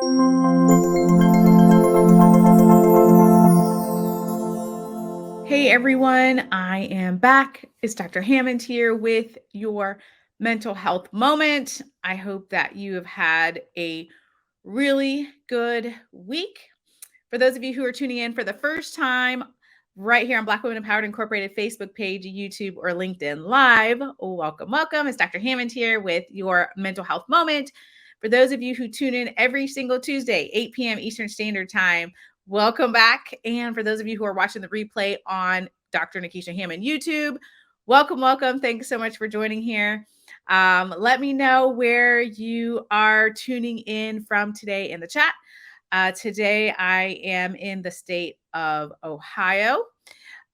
Hey everyone, I am back. It's Dr. Hammond here with your mental health moment. I hope that you have had a really good week. For those of you who are tuning in for the first time, right here on Black Women Empowered Incorporated Facebook page, YouTube, or LinkedIn Live, welcome, welcome. It's Dr. Hammond here with your mental health moment. For those of you who tune in every single Tuesday, 8 p.m. Eastern Standard Time, welcome back. And for those of you who are watching the replay on Dr. Nekeshiahm on YouTube, welcome, welcome. Thanks so much for joining here. Let me know where you are tuning in from today in the chat. Today, I am in the state of Ohio.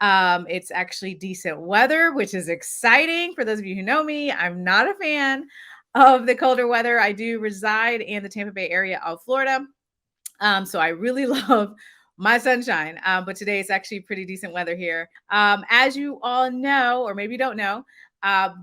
It's actually decent weather, which is exciting. For those of you who know me, I'm not a fan of the colder weather. I do reside in the Tampa Bay area of Florida. So I really love my sunshine. But today it's actually pretty decent weather here. As you all know, or maybe don't know,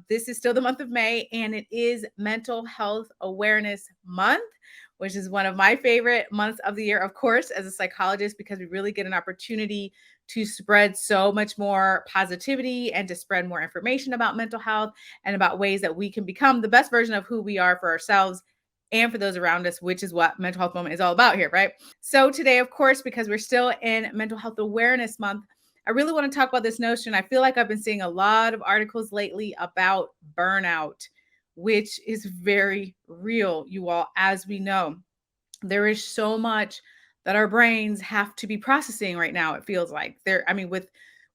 this is still the month of May, and it is Mental Health Awareness Month, which is one of my favorite months of the year, of course, as a psychologist, because we really get an opportunity to spread so much more positivity and to spread more information about mental health and about ways that we can become the best version of who we are for ourselves and for those around us, which is what Mental Health Moment is all about here, right? So today, of course, because we're still in Mental Health Awareness Month, I really want to talk about this notion. I feel like I've been seeing a lot of articles lately about burnout, which is very real, you all. As we know, there is so much that our brains have to be processing right now. It feels like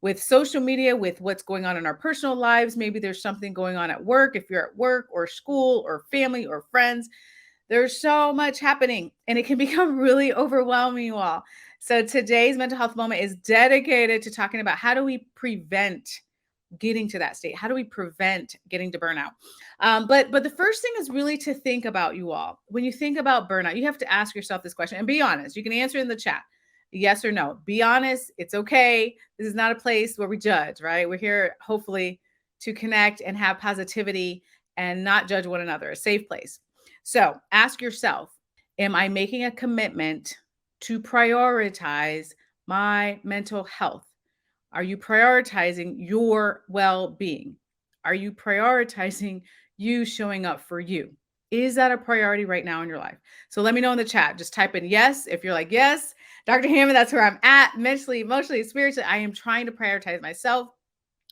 with social media, with what's going on in our personal lives, maybe there's something going on at work, if you're at work or school or family or friends. There's so much happening and it can become really overwhelming, you all. So today's mental health moment is dedicated to talking about how do we prevent getting to that state? How do we prevent getting to burnout? But the first thing is really to think about, you all. When you think about burnout, you have to ask yourself this question and be honest. You can answer in the chat, yes or no. Be honest. It's okay. This is not a place where we judge, right? We're here hopefully to connect and have positivity and not judge one another, a safe place. So ask yourself, am I making a commitment to prioritize my mental health? Are you prioritizing your well-being? Are you prioritizing you showing up for you? Is that a priority right now in your life? So let me know in the chat. Just type in yes. If you're like, yes, Dr. Hammond, that's where I'm at mentally, emotionally, spiritually. I am trying to prioritize myself.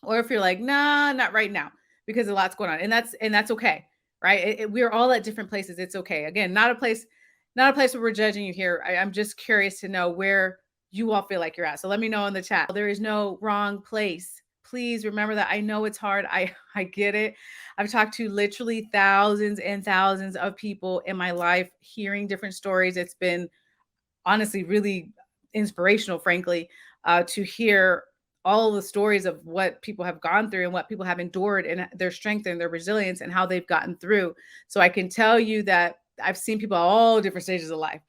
Or if you're like, nah, not right now, because a lot's going on. And that's okay. Right. We're all at different places. It's okay. Again, not a place where we're judging you here. I'm just curious to know where you all feel like you're at. So let me know in the chat. There is no wrong place. Please remember that. I know it's hard. I get it. I've talked to literally thousands and thousands of people in my life, hearing different stories. It's been honestly really inspirational, frankly, to hear all the stories of what people have gone through and what people have endured and their strength and their resilience and how they've gotten through. So I can tell you that I've seen people at all different stages of life.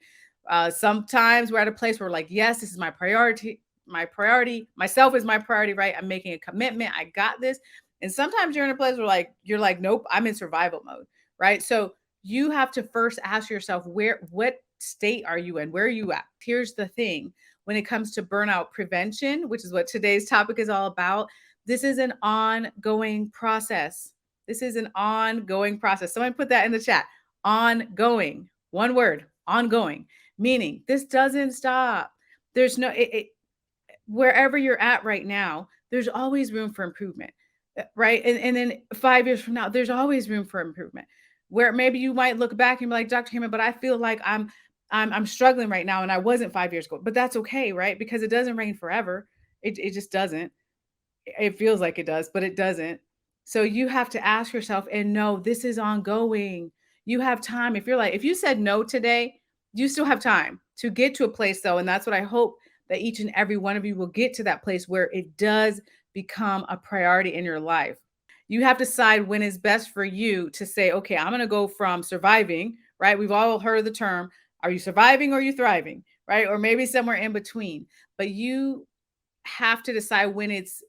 Sometimes we're at a place where we're like, yes, this is my priority. My priority, myself is my priority, right? I'm making a commitment. I got this. And sometimes you're in a place where you're like, nope, I'm in survival mode, right? So you have to first ask yourself, what state are you in? Where are you at? Here's the thing. When it comes to burnout prevention, which is what today's topic is all about, this is an ongoing process. This is an ongoing process. Someone put that in the chat. Ongoing. One word, ongoing, meaning this doesn't stop. There's no, wherever you're at right now, there's always room for improvement, right? And then 5 years from now, there's always room for improvement. Where maybe you might look back and be like, Dr. Hammond, but I feel like I'm struggling right now, and I wasn't 5 years ago. But that's okay, right? Because it doesn't rain forever. It just doesn't. It feels like it does, but it doesn't. So you have to ask yourself and know this is ongoing. You have time. If you said no today, you still have time to get to a place though. And that's what I hope that each and every one of you will get to that place where it does become a priority in your life. You have to decide when is best for you to say, okay, I'm going to go from surviving, right? We've all heard the term, are you surviving or are you thriving, right? Or maybe somewhere in between. But you have to decide when it's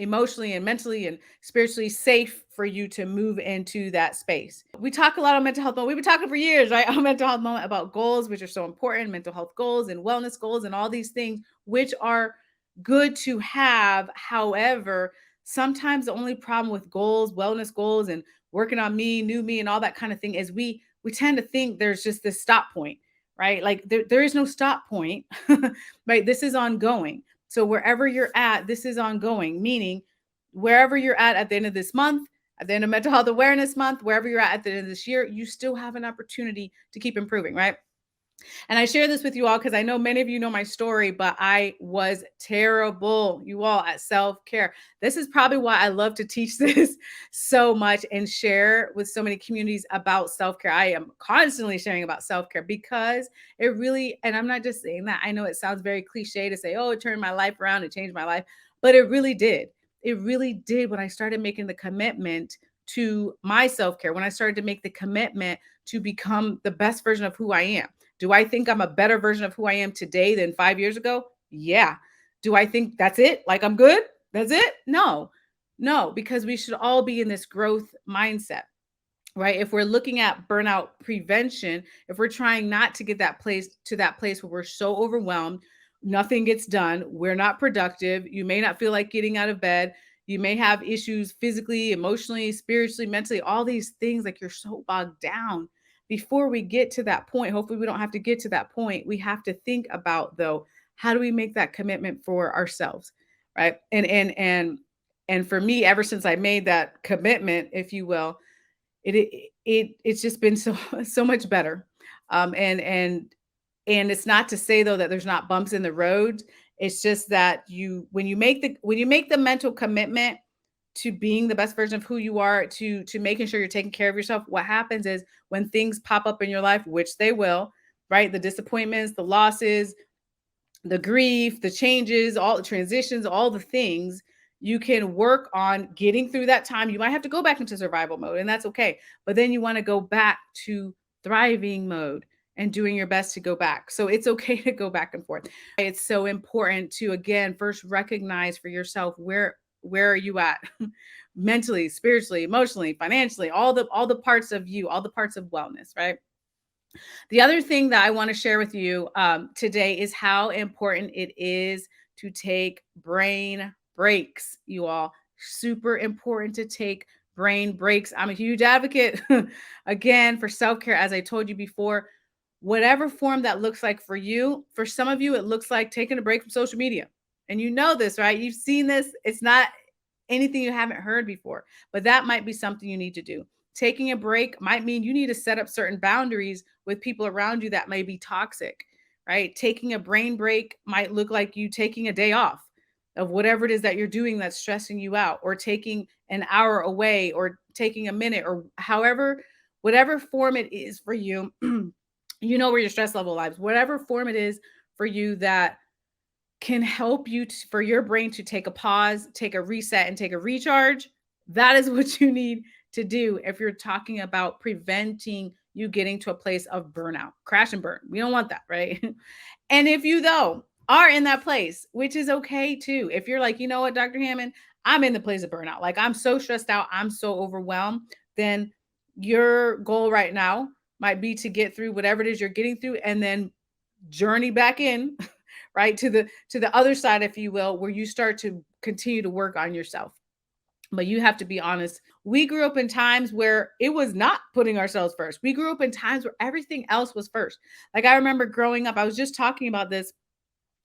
emotionally and mentally and spiritually safe for you to move into that space. We talk a lot on mental health, but we've been talking for years, right? On mental health moment about goals, which are so important, mental health goals and wellness goals and all these things, which are good to have. However, sometimes the only problem with goals, wellness goals, and working on me, new me, and all that kind of thing is we tend to think there's just this stop point, right? Like there is no stop point, right? This is ongoing. So wherever you're at, this is ongoing, meaning wherever you're at the end of this month, at the end of Mental Health Awareness Month, wherever you're at the end of this year, you still have an opportunity to keep improving, right? And I share this with you all because I know many of you know my story, but I was terrible, you all, at self care. This is probably why I love to teach this so much and share with so many communities about self care. I am constantly sharing about self care because it really, and I'm not just saying that, I know it sounds very cliche to say, oh, it turned my life around, it changed my life, but it really did. It really did when I started making the commitment to my self care, when I started to make the commitment to become the best version of who I am. Do I think I'm a better version of who I am today than 5 years ago? Yeah. Do I think that's it? Like I'm good? That's it? No, no, because we should all be in this growth mindset, right? If we're looking at burnout prevention, if we're trying not to get that place where we're so overwhelmed, nothing gets done, we're not productive, you may not feel like getting out of bed, you may have issues physically, emotionally, spiritually, mentally, all these things, like you're so bogged down. Before we get to that point, hopefully we don't have to get to that point. We have to think about, though, how do we make that commitment for ourselves, right? And for me, ever since I made that commitment, if you will, it's just been so so much better. And it's not to say though that there's not bumps in the road. It's just that you when you make the mental commitment to being the best version of who you are, to making sure you're taking care of yourself, what happens is when things pop up in your life, which they will, right? The disappointments, the losses, the grief, the changes, all the transitions, all the things, you can work on getting through that time. You might have to go back into survival mode, and that's okay. But then you want to go back to thriving mode and doing your best to go back. So it's okay to go back and forth. It's so important to, again, first recognize for yourself where are you at mentally, spiritually, emotionally, financially, all the parts of you, all the parts of wellness, right? The other thing that I want to share with you today is how important it is to take brain breaks, you all. Super important to take brain breaks. I'm a huge advocate, again, for self care, as I told you before, whatever form that looks like for you. For some of you, it looks like taking a break from social media. And you know this, right? You've seen this. It's not anything you haven't heard before, but that might be something you need to do. Taking a break might mean you need to set up certain boundaries with people around you that may be toxic, right? Taking a brain break might look like you taking a day off of whatever it is that you're doing that's stressing you out, or taking an hour away, or taking a minute, or however, whatever form it is for you. You know where your stress level lies, whatever form it is for you that can help you for your brain to take a pause, take a reset, and take a recharge. That is what you need to do if you're talking about preventing you getting to a place of burnout, crash and burn. We don't want that, right? And if you, though, are in that place, which is okay too, if you're like, you know what, Dr. Hammond, I'm in the place of burnout, like I'm so stressed out, I'm so overwhelmed, then your goal right now might be to get through whatever it is you're getting through and then journey back in right to the other side, if you will, where you start to continue to work on yourself. But you have to be honest. We grew up in times where it was not putting ourselves first. We grew up in times where everything else was first. Like I remember growing up, I was just talking about this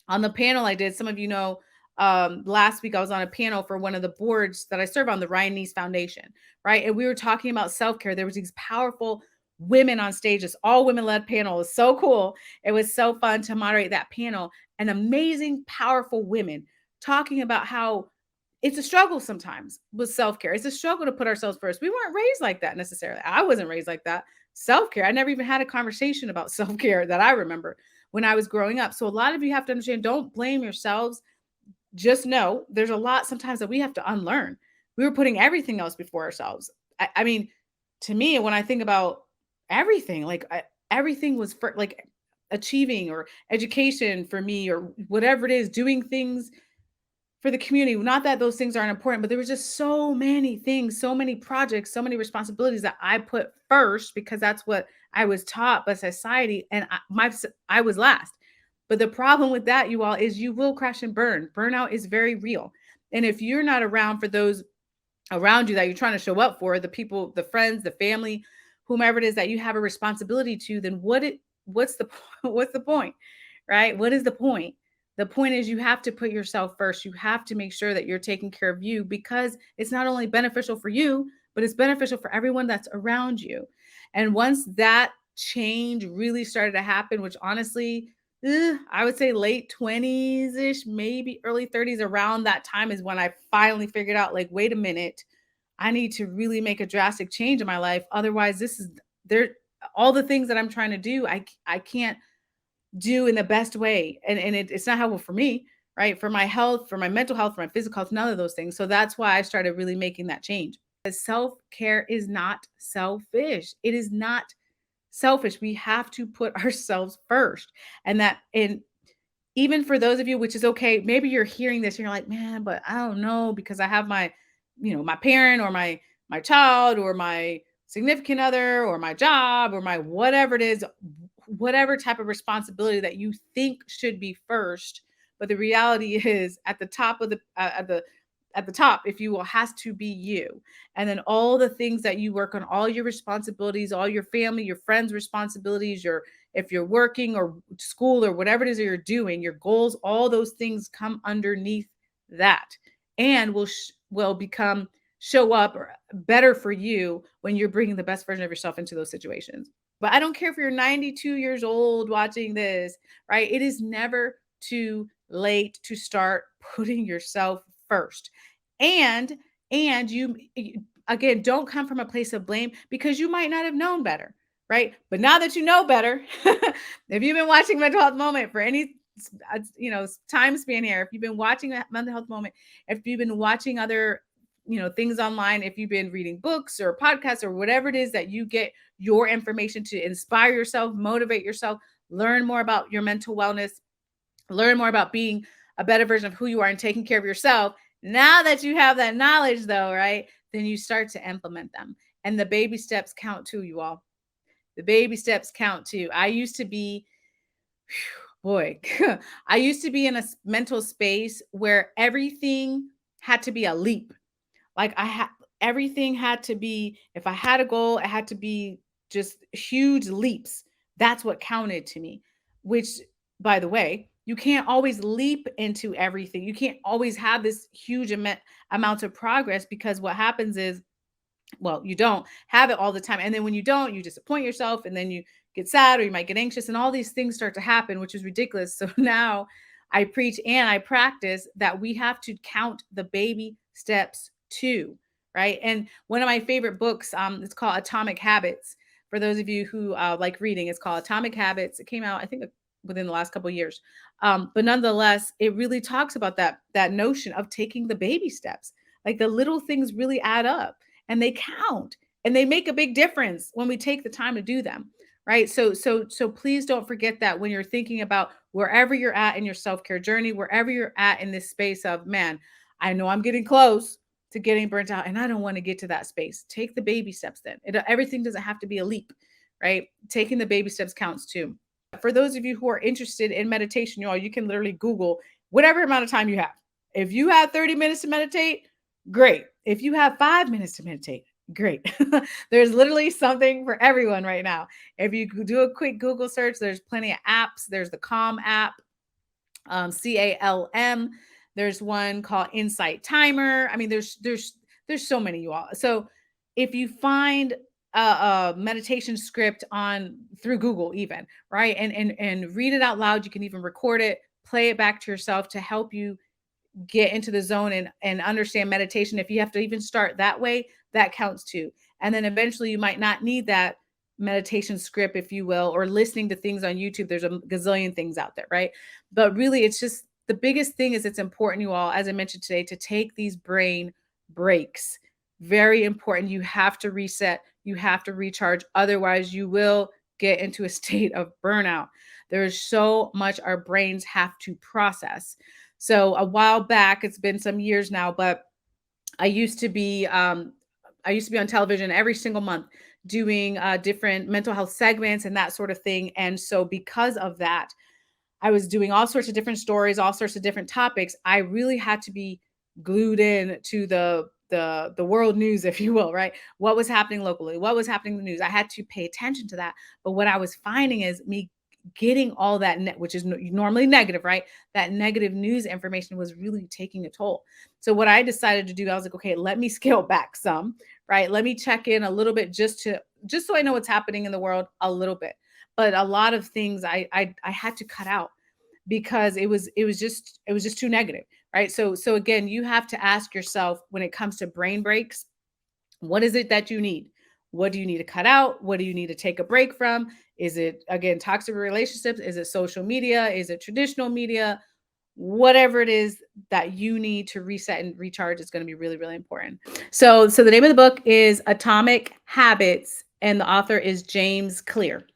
on the panel I did. Some of you know, last week I was on a panel for one of the boards that I serve on, the Ryan Neese Foundation, right? And we were talking about self-care. There was these powerful women on stage. This all women-led panel. It was so cool. It was so fun to moderate that panel. And amazing, powerful women talking about how it's a struggle sometimes with self-care. It's a struggle to put ourselves first. We weren't raised like that necessarily. I wasn't raised like that. Self-care. I never even had a conversation about self-care that I remember when I was growing up. So a lot of you have to understand, don't blame yourselves. Just know there's a lot sometimes that we have to unlearn. We were putting everything else before ourselves. I mean, to me, when I think about everything, like everything was for like achieving or education for me or whatever it is, doing things for the community. Not that those things aren't important, but there was just so many things, so many projects, so many responsibilities that I put first because that's what I was taught by society, and I was last. But the problem with that, you all, is you will crash and burn. Burnout is very real. And if you're not around for those around you that you're trying to show up for, the people, the friends, the family, whomever it is that you have a responsibility to, then what's the what's the point? Right? What is the point? The point is you have to put yourself first. You have to make sure that you're taking care of you because it's not only beneficial for you, but it's beneficial for everyone that's around you. And once that change really started to happen, which honestly, I would say late 20s ish, maybe early 30s, around that time is when I finally figured out, like, wait a minute, I need to really make a drastic change in my life. Otherwise, this is there all the things that I'm trying to do, I can't do in the best way. And it's not helpful for me, right? For my health, for my mental health, for my physical health, none of those things. So that's why I started really making that change. Self-care is not selfish. It is not selfish. We have to put ourselves first. And even for those of you, which is okay, maybe you're hearing this and you're like, man, but I don't know because I have my, my parent or my child or my significant other or my job or my whatever it is, whatever type of responsibility that you think should be first. But the reality is at the top of the top, if you will, has to be you. And then all the things that you work on, all your responsibilities, all your family, your friends' responsibilities, your if you're working or school or whatever it is that you're doing, your goals, all those things come underneath that and will become show up better for you when you're bringing the best version of yourself into those situations. But I don't care if you're 92 years old watching this, right? It is never too late to start putting yourself first. And again, don't come from a place of blame because you might not have known better, right? But now that you know better, if you've been watching Mental Health Moment for any time span here, if you've been watching a Mental Health Moment, if you've been watching other things online, if you've been reading books or podcasts or whatever it is that you get your information to inspire yourself, motivate yourself, learn more about your mental wellness, learn more about being a better version of who you are and taking care of yourself. Now that you have that knowledge, though, right, then you start to implement them. And the baby steps count too, you all. The baby steps count too. I used to be, boy, I used to be in a mental space where everything had to be a leap. Like everything had to be, if I had a goal, it had to be just huge leaps. That's what counted to me, which, by the way, you can't always leap into everything. You can't always have this huge amount of progress because what happens is, well, you don't have it all the time. And then when you don't, you disappoint yourself and then you get sad or you might get anxious and all these things start to happen, which is ridiculous. So now I preach and I practice that we have to count the baby steps too, right? And one of my favorite books, it's called Atomic Habits. For those of you who like reading, it's called Atomic Habits. It came out, I think, within the last couple of years. But nonetheless, it really talks about that notion of taking the baby steps. Like the little things really add up and they count and they make a big difference when we take the time to do them, right? So please don't forget that when you're thinking about wherever you're at in your self-care journey, wherever you're at in this space of, man, I know I'm getting close to getting burnt out and I don't want to get to that space. Take the baby steps then. Everything doesn't have to be a leap, right? Taking the baby steps counts too. For those of you who are interested in meditation, you can literally Google whatever amount of time you have. If you have 30 minutes to meditate, great. If you have 5 minutes to meditate, great. There's literally something for everyone right now. If you do a quick Google search, there's plenty of apps. There's the Calm app, CALM. There's one called Insight Timer. I mean, there's so many, you all. So if you find a meditation script on through Google, even, right, and read it out loud, you can even record it, play it back to yourself to help you get into the zone and understand meditation. If you have to even start that way, that counts too. And then eventually you might not need that meditation script, if you will, or listening to things on YouTube. There's a gazillion things out there, right? But really, it's just the biggest thing is it's important, you all, as I mentioned today, to take these brain breaks. Very important. You have to reset. You have to recharge. Otherwise, you will get into a state of burnout. There's so much our brains have to process. So a while back, it's been some years now, but I used to be I used to be on television every single month doing different mental health segments and that sort of thing. And so because of that, I was doing all sorts of different stories, all sorts of different topics. I really had to be glued in to the world news, if you will, right? What was happening locally, what was happening in the news. I had to pay attention to that. But what I was finding is me getting all that which is normally negative, right? That negative news information was really taking a toll. So what I decided to do, I was like, okay, let me scale back some, right? Let me check in a little bit just so I know what's happening in the world a little bit. But a lot of things I had to cut out because it was just too negative, right? So again, you have to ask yourself when it comes to brain breaks, what is it that you need? What do you need to cut out? What do you need to take a break from? Is it, again, toxic relationships? Is it social media? Is it traditional media? Whatever it is that you need to reset and recharge is going to be really, really important. So the name of the book is Atomic Habits, and the author is James Clear.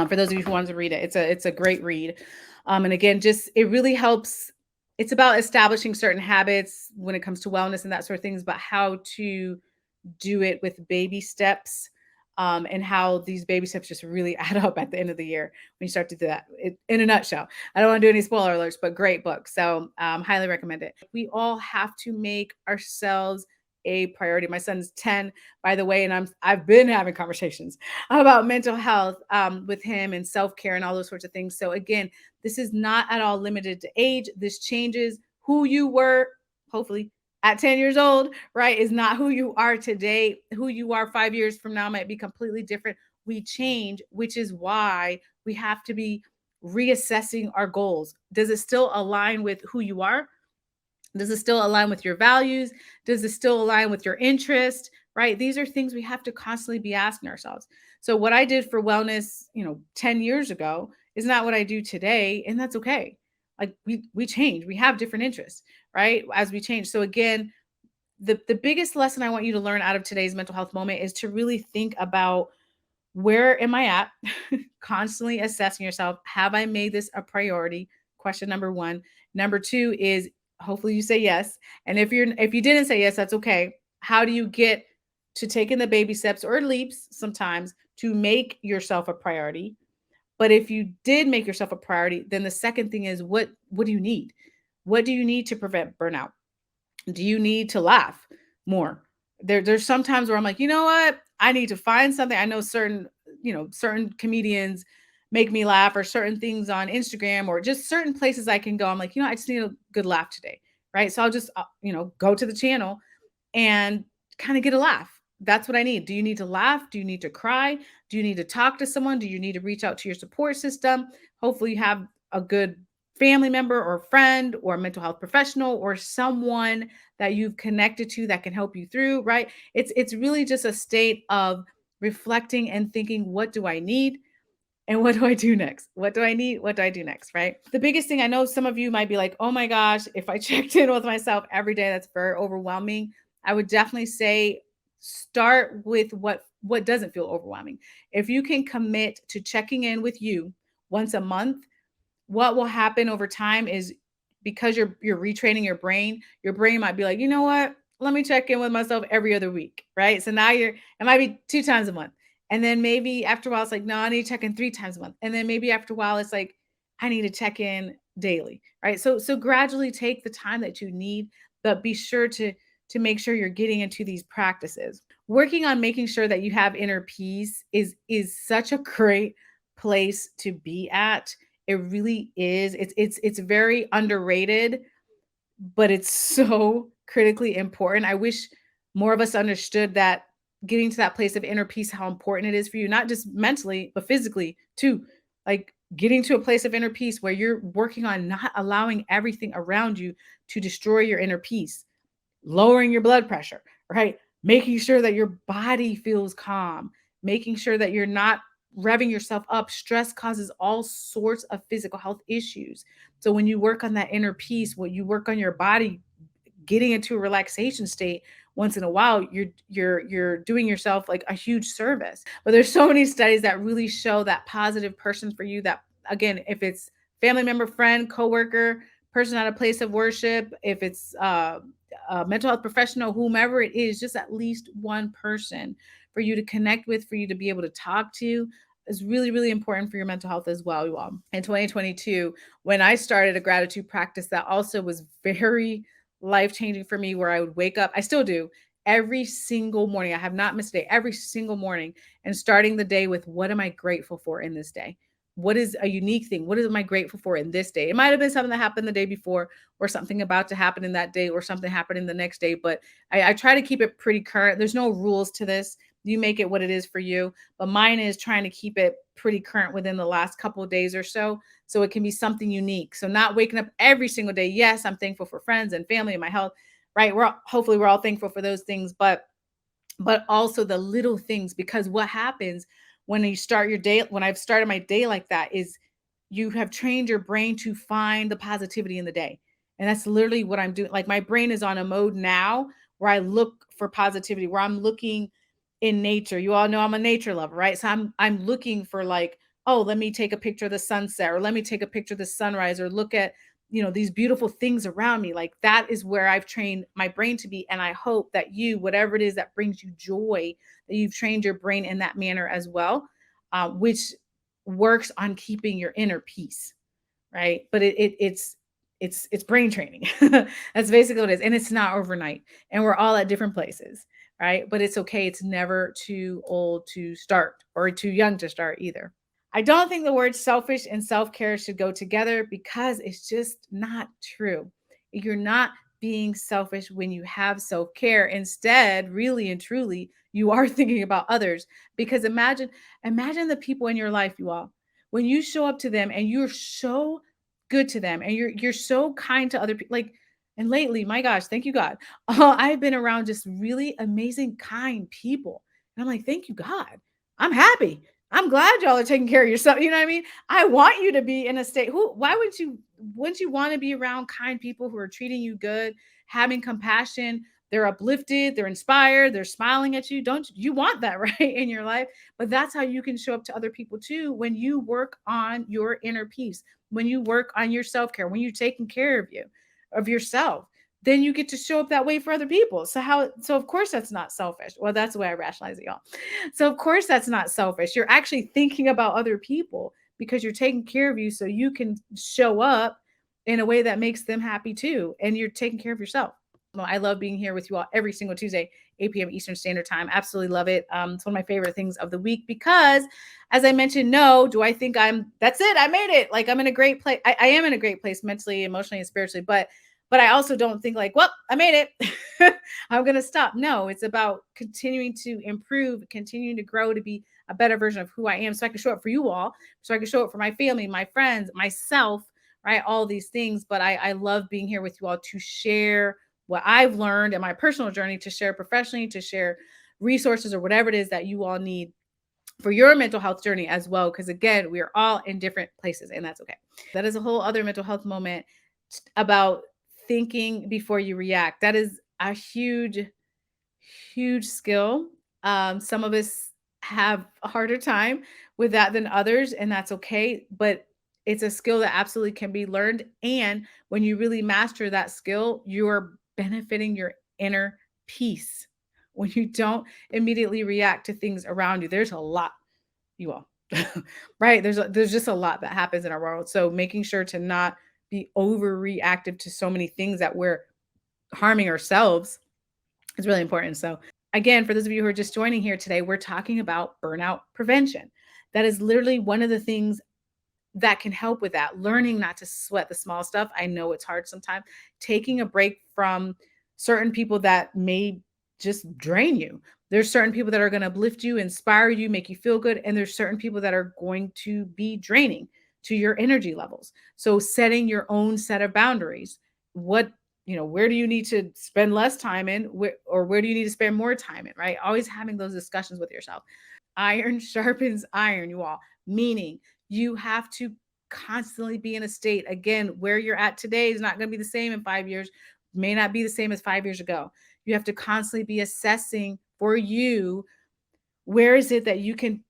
For those of you who want to read it, it's a great read. And again, just it really helps. It's about establishing certain habits when it comes to wellness and that sort of things, but how to do it with baby steps, and how these baby steps just really add up at the end of the year when you start to do that. In a nutshell, I don't want to do any spoiler alerts, but great book. So highly recommend it. We all have to make ourselves a priority. My son's 10, by the way, and I've been having conversations about mental health with him and self-care and all those sorts of things. So again, this is not at all limited to age. This changes who you were, hopefully, at 10 years old, right? Is not who you are today. Who you are 5 years from now might be completely different. We change, which is why we have to be reassessing our goals. Does it still align with who you are? Does it still align with your values? Does it still align with your interest? Right? These are things we have to constantly be asking ourselves. So what I did for wellness, 10 years ago is not what I do today, and that's okay. Like we change. We have different interests, right? As we change. So again, the biggest lesson I want you to learn out of today's mental health moment is to really think about, where am I at? Constantly assessing yourself. Have I made this a priority? Question number one. Number two is, hopefully you say yes. And if you didn't say yes, that's okay. How do you get to taking the baby steps or leaps sometimes to make yourself a priority? But if you did make yourself a priority, then the second thing is, what do you need? What do you need to prevent burnout? Do you need to laugh more? There's sometimes where I'm like, you know what? I need to find something. I know certain comedians make me laugh, or certain things on Instagram, or just certain places I can go. I'm like, I just need a good laugh today. Right. So I'll just, go to the channel and kind of get a laugh. That's what I need. Do you need to laugh? Do you need to cry? Do you need to talk to someone? Do you need to reach out to your support system? Hopefully, you have a good family member or friend or mental health professional or someone that you've connected to that can help you through, right? It's really just a state of reflecting and thinking, what do I need? And what do I do next? What do I need? What do I do next? Right. The biggest thing, I know some of you might be like, oh my gosh, if I checked in with myself every day, that's very overwhelming. I would definitely say start with what doesn't feel overwhelming. If you can commit to checking in with you once a month, what will happen over time is, because you're retraining your brain might be like, you know what? Let me check in with myself every other week, right? So now it might be 2 times a month. And then maybe after a while, it's like, no, I need to check in 3 times a month. And then maybe after a while, it's like, I need to check in daily, right? So gradually take the time that you need, but be sure to make sure you're getting into these practices. Working on making sure that you have inner peace is such a great place to be at. It really is. It's very underrated, but it's so critically important. I wish more of us understood that, getting to that place of inner peace, how important it is for you, not just mentally, but physically too. Like getting to a place of inner peace where you're working on not allowing everything around you to destroy your inner peace, lowering your blood pressure, right? Making sure that your body feels calm, making sure that you're not revving yourself up. Stress causes all sorts of physical health issues. So when you work on that inner peace, when you work on your body getting into a relaxation state once in a while, you're doing yourself like a huge service. But there's so many studies that really show that positive person for you, that, again, if it's family member, friend, coworker, person at a place of worship, if it's a mental health professional, whomever it is, just at least one person for you to connect with, for you to be able to talk to is really, really important for your mental health as well, you all. In 2022, when I started a gratitude practice that also was very life changing for me, where I would wake up, I still do every single morning. I have not missed a day, every single morning, and starting the day with what am I grateful for in this day? What is a unique thing? What am I grateful for in this day? It might have been something that happened the day before, or something about to happen in that day, or something happening the next day. But I try to keep it pretty current. There's no rules to this. You make it what it is for you. But mine is trying to keep it pretty current within the last couple of days or so it can be something unique. So not waking up every single day. Yes, I'm thankful for friends and family and my health, right? Hopefully we're all thankful for those things, but also the little things, because what happens when you start your day, when I've started my day like that, is you have trained your brain to find the positivity in the day. And that's literally what I'm doing. Like my brain is on a mode now where I look for positivity, where I'm looking in nature. You all know I'm a nature lover, right? So I'm looking for like, oh, let me take a picture of the sunset, or let me take a picture of the sunrise, or look at, these beautiful things around me. Like that is where I've trained my brain to be. And I hope that you, whatever it is that brings you joy, that you've trained your brain in that manner as well, which works on keeping your inner peace, right? But it's brain training. That's basically what it is, and it's not overnight. And we're all at different places, right? But it's okay. It's never too old to start, or too young to start either. I don't think the words selfish and self care should go together, because it's just not true. You're not being selfish when you have self care. Instead, really and truly, you are thinking about others. Because imagine the people in your life, you all, when you show up to them and you're so good to them, and you're so kind to other people. Like, and lately, my gosh, thank you God, I've been around just really amazing, kind people, and I'm like, thank you God, I'm happy. I'm glad y'all are taking care of yourself. You know what I mean? I want you to be in a state. Why wouldn't you want to be around kind people who are treating you good, having compassion? They're uplifted, they're inspired, they're smiling at you. Don't you want that right in your life? But that's how you can show up to other people too, when you work on your inner peace, when you work on your self-care, when you're taking care of yourself, then you get to show up that way for other people. So of course that's not selfish. Well, that's the way I rationalize it, y'all. So of course that's not selfish. You're actually thinking about other people, because you're taking care of you so you can show up in a way that makes them happy too. And you're taking care of yourself. Well, I love being here with you all every single Tuesday, 8 p.m. Eastern Standard Time. Absolutely love it. It's one of my favorite things of the week, because, as I mentioned, no, do I think that's it? I made it. Like I'm in a great place. I am in a great place mentally, emotionally, and spiritually. But I also don't think like, well, I made it. I'm going to stop. No, it's about continuing to improve, continuing to grow, to be a better version of who I am, so I can show up for you all, so I can show up for my family, my friends, myself, right? All these things. But I love being here with you all to share what I've learned in my personal journey, to share professionally, to share resources or whatever it is that you all need for your mental health journey as well. Because again, we are all in different places, and that's okay. That is a whole other mental health moment, about thinking before you react. That is a huge, huge skill. Some of us have a harder time with that than others, and that's okay. But it's a skill that absolutely can be learned. And when you really master that skill, you're benefiting your inner peace. When you don't immediately react to things around you, there's a lot, you all, right? There's just a lot that happens in our world. So making sure to not be overreactive to so many things that we're harming ourselves is really important. So, again, for those of you who are just joining here today, we're talking about burnout prevention. That is literally one of the things that can help with that. Learning not to sweat the small stuff. I know it's hard sometimes. Taking a break from certain people that may just drain you. There's certain people that are going to uplift you, inspire you, make you feel good. And there's certain people that are going to be draining to your energy levels. So setting your own set of boundaries. Where do you need to spend less time in, or where do you need to spend more time in, right? Always having those discussions with yourself. Iron sharpens iron, you all, meaning you have to constantly be in a state. Again, where you're at today is not going to be the same in 5 years, may not be the same as 5 years ago. You have to constantly be assessing for you, where is it that you can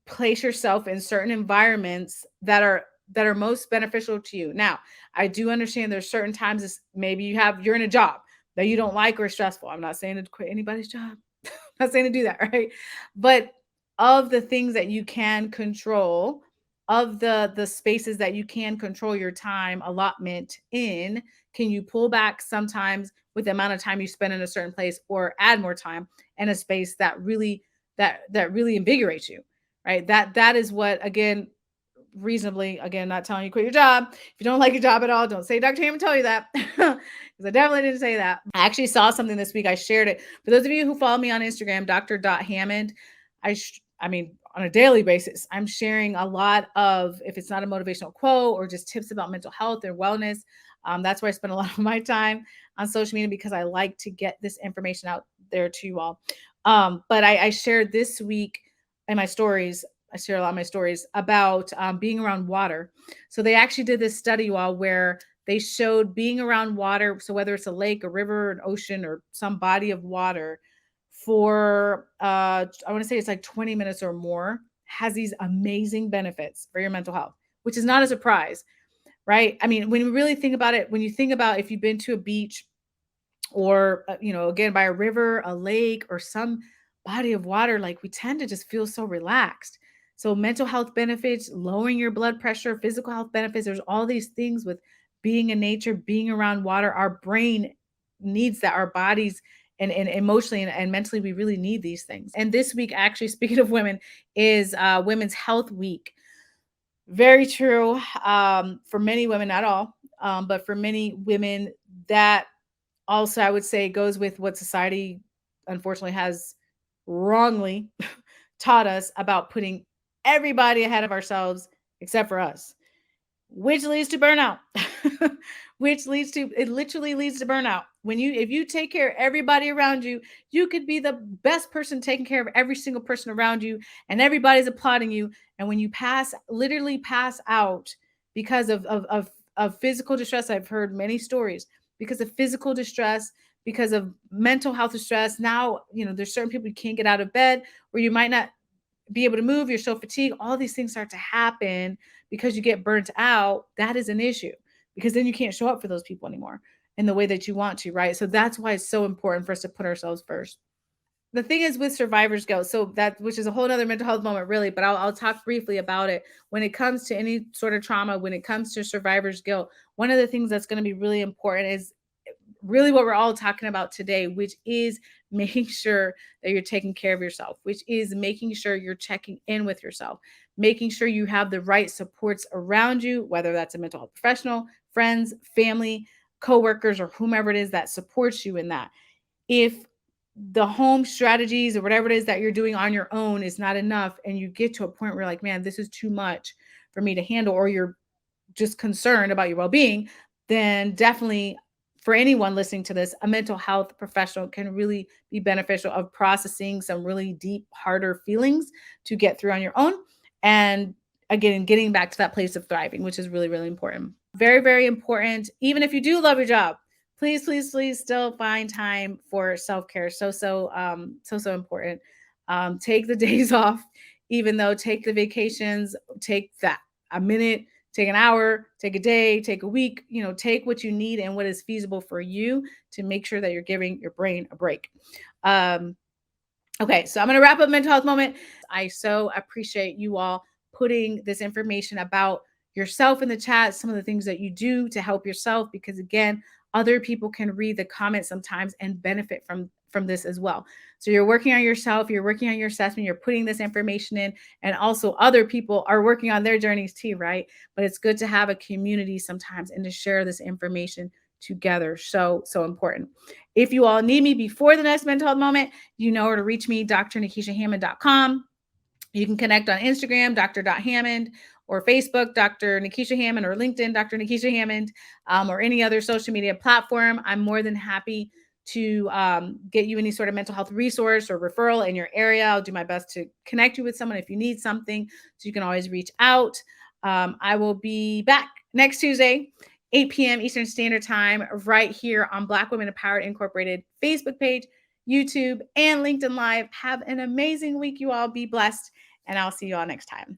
place yourself in certain environments that are that are most beneficial to you. Now, I do understand there's certain times maybe you're in a job that you don't like or stressful. I'm not saying to quit anybody's job. I'm not saying to do that, right? But of the things that you can control, of the spaces that you can control your time allotment in, can you pull back sometimes with the amount of time you spend in a certain place, or add more time in a space that really invigorates you, right? That is what, again, reasonably, again, not telling you quit your job. If you don't like your job at all, don't say Dr. Hammond told you that, because I definitely didn't say that. I actually saw something this week. I shared it. For those of you who follow me on Instagram, dr.hammond, I mean, on a daily basis, I'm sharing a lot of, if it's not a motivational quote or just tips about mental health and wellness. That's where I spend a lot of my time on social media, because I like to get this information out there to you all. But I shared this week in my stories, I share a lot of my stories about being around water. So they actually did this study, y'all, where they showed being around water. So whether it's a lake, a river, an ocean, or some body of water for, I want to say it's like 20 minutes or more, has these amazing benefits for your mental health, which is not a surprise, right? I mean, when you really think about it, when you think about if you've been to a beach, or again, by a river, a lake, or some body of water, like, we tend to just feel so relaxed. So mental health benefits, lowering your blood pressure, physical health benefits, there's all these things with being in nature, being around water. Our brain needs that, our bodies, and emotionally and mentally, we really need these things. And this week, actually, speaking of women, is Women's Health Week. Very true. For many women, not all, but for many women, that also, I would say, goes with what society unfortunately has wrongly taught us about putting everybody ahead of ourselves except for us, which leads to burnout. It literally leads to burnout. If you take care of everybody around you, you could be the best person taking care of every single person around you, and everybody's applauding you. And when you literally pass out because of physical distress, I've heard many stories, because of physical distress, because of mental health distress. Now, there's certain people you can't get out of bed, or you might not be able to move, you're so fatigued, all these things start to happen because you get burnt out. That is an issue, because then you can't show up for those people anymore in the way that you want to, right? So that's why it's so important for us to put ourselves first. The thing is with survivor's guilt, so that, which is a whole nother mental health moment, really, but I'll talk briefly about it. When it comes to any sort of trauma, when it comes to survivor's guilt, one of the things that's going to be really important is really what we're all talking about today, which is making sure that you're taking care of yourself, which is making sure you're checking in with yourself, making sure you have the right supports around you, whether that's a mental health professional, friends, family, coworkers, or whomever it is that supports you in that. If the home strategies or whatever it is that you're doing on your own is not enough, and you get to a point where you're like, man, this is too much for me to handle, or you're just concerned about your well-being, then definitely, for anyone listening to this, a mental health professional can really be beneficial of processing some really deep, harder feelings to get through on your own. And again, getting back to that place of thriving, which is really, really important. Very, very important. Even if you do love your job, please, please, please still find time for self-care. So important. Take the days off, even though, take the vacations, take that a minute, take an hour, take a day, take a week, take what you need and what is feasible for you to make sure that you're giving your brain a break. Okay, so I'm going to wrap up mental health moment. I so appreciate you all putting this information about yourself in the chat, some of the things that you do to help yourself, because again, other people can read the comments sometimes and benefit from this as well. So you're working on yourself, you're working on your assessment, you're putting this information in, and also other people are working on their journeys too, right? But it's good to have a community sometimes and to share this information together. So important. If you all need me before the next mental health moment, you know where to reach me, dr.nekeshiahm.com. You can connect on Instagram, dr.hammond, or Facebook, Dr. Nekeshia Hammond, or LinkedIn, Dr. Nekeshia Hammond, or any other social media platform. I'm more than happy to get you any sort of mental health resource or referral in your area. I'll do my best to connect you with someone if you need something. So you can always reach out. I will be back next Tuesday, 8 p.m. Eastern Standard Time, right here on Black Women Empowered Incorporated Facebook page, YouTube, and LinkedIn Live. Have an amazing week, you all. Be blessed, and I'll see you all next time.